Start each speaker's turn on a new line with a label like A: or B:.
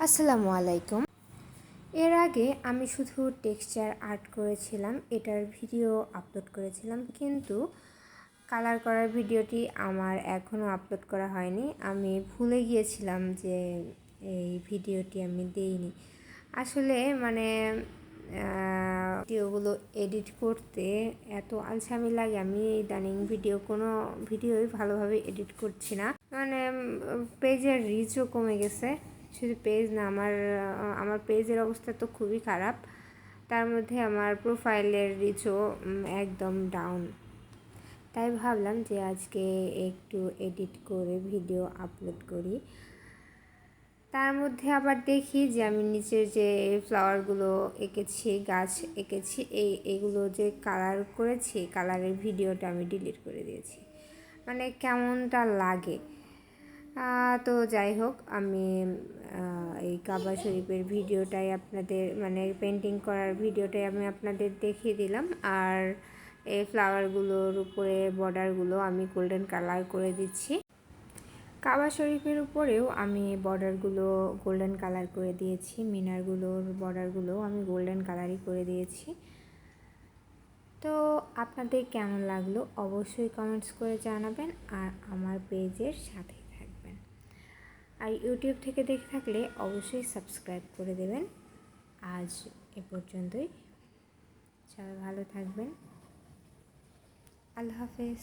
A: আসসালামু আলাইকুম। এর আগে আমি শুধু টেক্সচার আর্ট করেছিলাম, এটার ভিডিও আপলোড করেছিলাম, কিন্তু কালার করার ভিডিওটি আমার এখনও আপলোড করা হয়নি। আমি ভুলে গিয়েছিলাম যে এই ভিডিওটি আমি দেইনি। আসলে ভিডিওগুলো এডিট করতে এত আলসামি লাগে, আমি ইদানিং কোনো ভিডিওই ভালোভাবে এডিট করছি না। পেজের রিচও কমে গেছে। শুধু পেজ না, আমার পেজের অবস্থা তো খুবই খারাপ, তার মধ্যে আমার প্রোফাইলের রিচও একদম ডাউন। তাই ভাবলাম যে আজকে একটু এডিট করে ভিডিও আপলোড করি। তার মধ্যে আবার দেখি যে আমি নিচের যে ফ্লাওয়ারগুলো এঁকেছি, গাছ এঁকেছি, এইগুলো যে কালার করেছি, কালারের ভিডিওটা আমি ডিলিট করে দিয়েছি। কেমনটা লাগে। তো যাই হোক, আমি এই কাবা শরীফের ভিডিওটাই আপনাদের পেন্টিং করার ভিডিওটাই আমি আপনাদের দেখিয়ে দিলাম। আর এই ফ্লাওয়ারগুলোর উপরে বর্ডারগুলো আমি গোল্ডেন কালার করে দিচ্ছি। কাবা শরীফের উপরেও আমি বর্ডারগুলো গোল্ডেন কালার করে দিয়েছি, মিনারগুলোর বর্ডারগুলো আমি গোল্ডেন কালারই করে দিয়েছি। তো আপনাদের কেমন লাগলো অবশ্যই কমেন্টস করে জানাবেন, আর আমার পেজের সাথে থাকবেন। আর ইউটিউব থেকে দেখে থাকলে অবশ্যই সাবস্ক্রাইব করে দেবেন। আজ এ পর্যন্তই, সবাই ভালো থাকবেন। আল্লাহ হাফেজ।